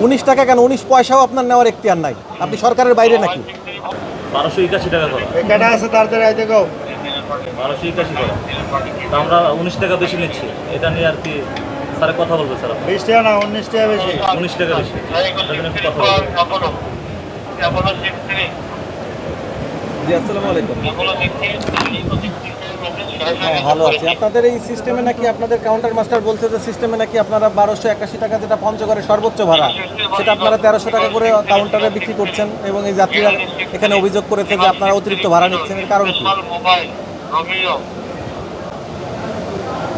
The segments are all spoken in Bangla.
19 টাকা কেন? 19 পয়সাও আপনার নেওয়ার এখতিয়ার নাই। আপনি সরকারের বাইরে নাকি? 1281 টাকা করে। এখানে আছে তাড়াতাড়ি আইতে গো। 1281 করে। তা আমরা 19 টাকা বেশি নিচ্ছি। এটা নিয়ে আর কি স্যার কথা বলবে স্যার। 20 টাকা না 19 টাকা বেশি। 19 টাকা বেশি। এটার জন্য একটু কথা বলবেন। জি, আসসালামু আলাইকুম। হ্যাঁ, ভালো আছি। আপনাদের এই সিস্টেমে নাকি আপনাদের কাউন্টার মাস্টার বলছে যে সিস্টেমে নাকি আপনারা 1281 টাকা যেটা পঞ্চগড়ের সর্বোচ্চ ভাড়া, সেটা আপনারা 1300 টাকা করে কাউন্টারে বিক্রি করছেন, এবং এই যাত্রীরা এখানে অভিযোগ করেছে যে আপনারা অতিরিক্ত ভাড়া নিচ্ছেন। এর কারণ কি?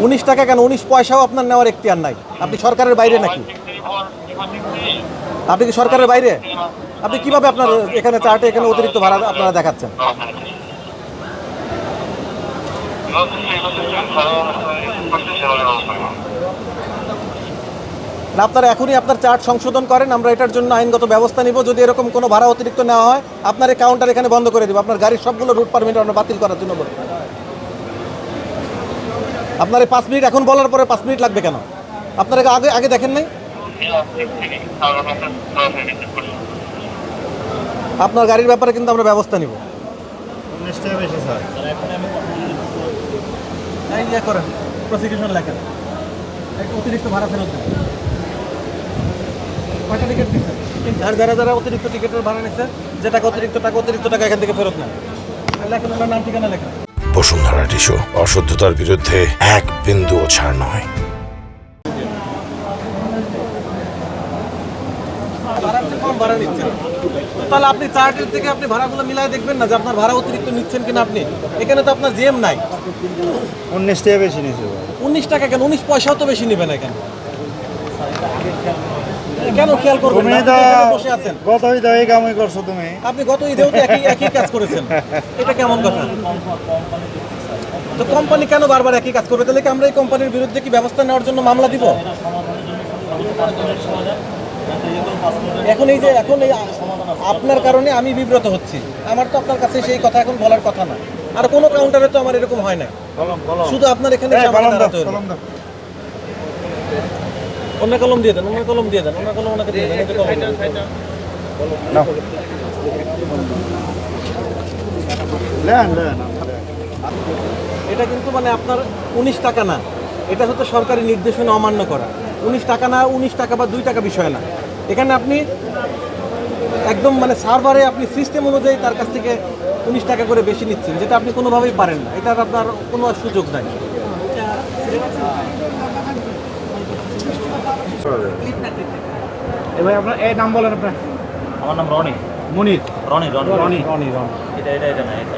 19 টাকা কেন? 19 পয়সাও আপনার নেওয়ার এখতিয়ার নাই। আপনি সরকারের বাইরে নাকি? আপনি কি সরকারের বাইরে? আপনি কিভাবে আপনার এখানে চার্টে এখানে অতিরিক্ত ভাড়া আপনারা দেখাচ্ছেন? না, আপনারা এখনই আপনার চার্ট সংশোধন করেন, আমরা এটার জন্য আইনগত ব্যবস্থা নিব। যদি এরকম কোনো ভাড়া অতিরিক্ত নেওয়া হয়, আপনার এই কাউন্টার এখানে বন্ধ করে দিব। আপনার গাড়ির সবগুলো রুট পারমিট আমরা বাতিল করার জন্য বলি। আপনার এই 5 মিনিট এখন বলার পরে 5 মিনিট লাগবে কেন? আপনারা আগে আগে দেখেন নাই? আপনার গাড়ির ব্যাপারে কিন্তু আমরা ব্যবস্থা নিব। 19 টাকা বেশি স্যার। এই ইয়ে করেন, প্রসিকিউশন লেখেন, একটু অতিরিক্ত ভাড়া ফেরত দেন। কয়টা টিকিট দিচ্ছেন? আর যারা যারা অতিরিক্ত টিকিটের ভাড়া নিচ্ছে, যে টাকা অতিরিক্ত টাকা এখান থেকে ফেরত নেন। লেখেন, ওনার নাম ঠিকানা লেখেন। বসুন্ধরা টিস্যু, অশুদ্ধতার বিরুদ্ধে এক বিন্দুও ছাড় নয়। কম ভাড়া নিচ্ছেন, তাহলে আপনি চার্টের থেকে আপনি ভাড়াগুলো মিলাই দেখবেন না যে আপনার ভাড়া অতিরিক্ত নিচ্ছেন কিনা। আপনি এখানে তো আপনার জিএম নাই। 19 টাকা বেশি নিছে। 19 টাকা কেন? 19 পয়সাও তো বেশি নেবেন এখানে। কেন খেয়াল করবেন না? তুমি তো আপনি এখানে বসে আছেন, কত ঈদ এই কামই করছো তুমি। আপনি গত ঈদেও তো একই কাজ করেছেন। এটা কেমন কথা? তো কোম্পানি কেন বারবার একই কাজ করবে? তাহলে কি আমরা এই কোম্পানির বিরুদ্ধে কি ব্যবস্থা নেওয়ার জন্য মামলা দিব? এখন এই আপনার কারণে আমি বিব্রত হচ্ছি। আমার তো আপনার কাছে সেই কথা এখন বলার কথা না। আর কোনো কাউন্টারে তো আমার এরকম হয় না। শুধু আপনার এখানে সামনে দাঁড়াতে হলো। অন্য কলম দিয়ে দেন, অন্য কলম দিয়ে দেন, অন্য কলম ওনাকে দিয়ে দেন। এই যে কলম নাও। Lane lane. এটা কিন্তু মানে আপনার 19 টাকা না, এটা হচ্ছে সরকারি নির্দেশনা অমান্য করা। 19 টাকা না, 19 টাকা বা 2 টাকা বিষয় না। এখানে আপনি একদম মানে সার্ভারে আপনি সিস্টেম অনুযায়ী তার কাছ থেকে 19 টাকা করে বেশি নিচ্ছেন, যেটা আপনি কোনোভাবেই পারেন না। এটার আপনার কোনো সুযোগ নাই। এবার আপনার এই নাম বলেন আপনার। আমার নাম রনি। মুনির। রনি রনি রনি রনি রনি এটা না এটা।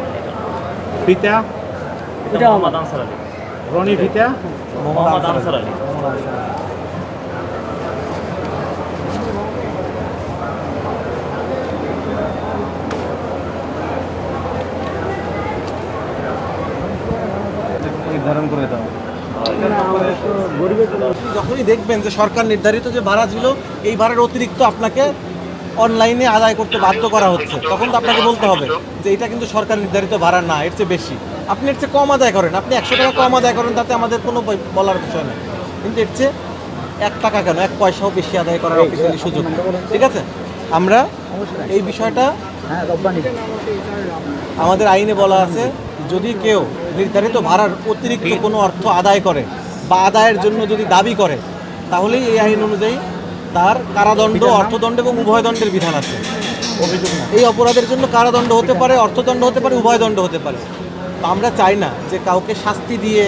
পিতা এটা মোহাম্মদ আনসার আলী। রনি পিতা মোহাম্মদ আনসার আলী। নির্ধারণ করে দাও। যখনই দেখবেন যে সরকার নির্ধারিত যে ভাড়া ছিল, এই ভাড়ার অতিরিক্ত আপনাকে অনলাইনে আদায় করতে বাধ্য করা হচ্ছে, তখন তো আপনাকে বলতে হবে যে এটা কিন্তু সরকার নির্ধারিত ভাড়া না, এর চেয়ে বেশি। আপনি এর চেয়ে কম আদায় করেন, আপনি 100 টাকা কম আদায় করেন, তাতে আমাদের কোনো বলার বিষয় নেই। কিন্তু এর চেয়ে 1 টাকা কেন, 1 পয়সাও বেশি আদায় করার অফিসিয়ালি সুযোগ নেই। ঠিক আছে, আমরা এই বিষয়টা আমাদের আইনে বলা আছে, যদি কেউ নির্ধারিত ভাড়ার অতিরিক্ত কোনো অর্থ আদায় করে বা আদায়ের জন্য যদি দাবি করে, তাহলেই এই আইন অনুযায়ী তার কারাদণ্ড, অর্থদণ্ড এবং উভয় দণ্ডের বিধান আছে। এই অপরাধের জন্য কারাদণ্ড হতে পারে, অর্থদণ্ড হতে পারে, উভয় দণ্ড হতে পারে। তো আমরা চাই না যে কাউকে শাস্তি দিয়ে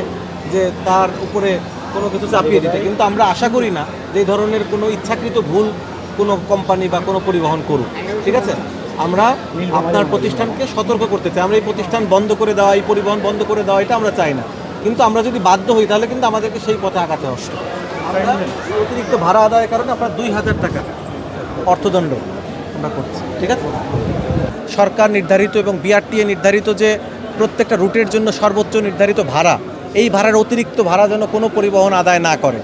যে তার উপরে কোনো কিছু চাপিয়ে দিতে, কিন্তু আমরা আশা করি না যে এই ধরনের কোনো ইচ্ছাকৃত ভুল কোনো কোম্পানি বা কোনো পরিবহন করুক। ঠিক আছে, আমরা আপনার প্রতিষ্ঠানকে সতর্ক করতে চাই। আমরা এই প্রতিষ্ঠান বন্ধ করে দেওয়া, এই পরিবহন বন্ধ করে দেওয়া, এটা আমরা চাই না। কিন্তু আমরা যদি বাধ্য হই, তাহলে কিন্তু আমাদেরকে সেই পথে আগাতে হবে। আমরা অতিরিক্ত ভাড়া আদায়ের কারণে আপনার 2000 টাকা অর্থদণ্ড আমরা করছি। ঠিক আছে, সরকার নির্ধারিত এবং বিআরটিএ নির্ধারিত যে প্রত্যেকটা রুটের জন্য সর্বোচ্চ নির্ধারিত ভাড়া, এই ভাড়ার অতিরিক্ত ভাড়া যেন কোনো পরিবহন আদায় না করে।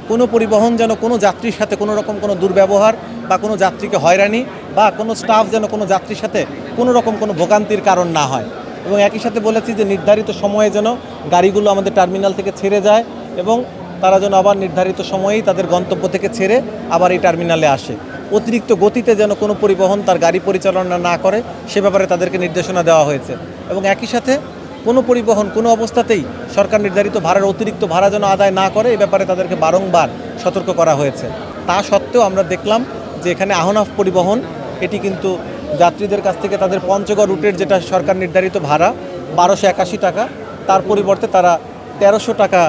কোনো পরিবহন যেন কোনো যাত্রীর সাথে কোনো রকম কোনো দুর্ব্যবহার বা কোনো যাত্রীকে হয়রানি বা কোনো স্টাফ যেন কোনো যাত্রীর সাথে কোনো রকম কোনো ভোগান্তির কারণ না হয়। এবং একই সাথে বলেছি যে নির্ধারিত সময়ে যেন গাড়িগুলো আমাদের টার্মিনাল থেকে ছেড়ে যায় এবং তারা যেন আবার নির্ধারিত সময়েই তাদের গন্তব্য থেকে ছেড়ে আবার এই টার্মিনালে আসে। অতিরিক্ত গতিতে যেন কোনো পরিবহন তার গাড়ি পরিচালনা না করে সে ব্যাপারে তাদেরকে নির্দেশনা দেওয়া হয়েছে। এবং একই সাথে কোনো পরিবহন কোনো অবস্থাতেই সরকার নির্ধারিত ভাড়ার অতিরিক্ত ভাড়া যেন আদায় না করে এ ব্যাপারে তাদেরকে বারংবার সতর্ক করা হয়েছে। তা সত্ত্বেও আমরা দেখলাম যে এখানে আহনাফ পরিবহন এটি কিন্তু যাত্রীদের কাছ থেকে তাদের পঞ্চগড় রুটের যেটা সরকার নির্ধারিত ভাড়া 1281 টাকা, তার পরিবর্তে তারা 1300 টাকা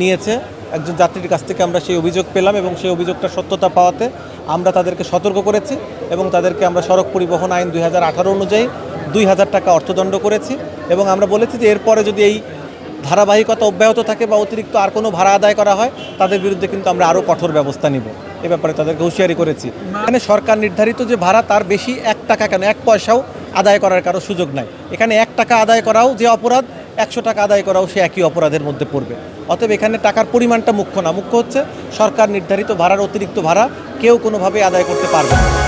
নিয়েছে একজন যাত্রীর কাছ থেকে। আমরা সেই অভিযোগ পেলাম এবং সেই অভিযোগটা সত্যতা পাওয়াতে আমরা তাদেরকে সতর্ক করেছি এবং তাদেরকে আমরা সড়ক পরিবহন আইন 2018 অনুযায়ী 2000 টাকা অর্থদণ্ড করেছি। এবং আমরা বলেছি যে এরপরে যদি এই ধারাবাহিকতা অব্যাহত থাকে বা অতিরিক্ত আর কোনো ভাড়া আদায় করা হয় তাদের বিরুদ্ধে কিন্তু আমরা আরও কঠোর ব্যবস্থা নিব, এ ব্যাপারে তাদেরকে হুঁশিয়ারি করেছি। এখানে সরকার নির্ধারিত যে ভাড়া তার বেশি 1 টাকা কেন 1 পয়সাও আদায় করার কারো সুযোগ নাই। এখানে 1 টাকা আদায় করাও যে অপরাধ, 100 টাকা আদায় করাও সে একই অপরাধের মধ্যে পড়বে। অতএব এখানে টাকার পরিমাণটা মুখ্য না, মুখ্য হচ্ছে সরকার নির্ধারিত ভাড়ার অতিরিক্ত ভাড়া কেউ কোনোভাবে আদায় করতে পারবে না।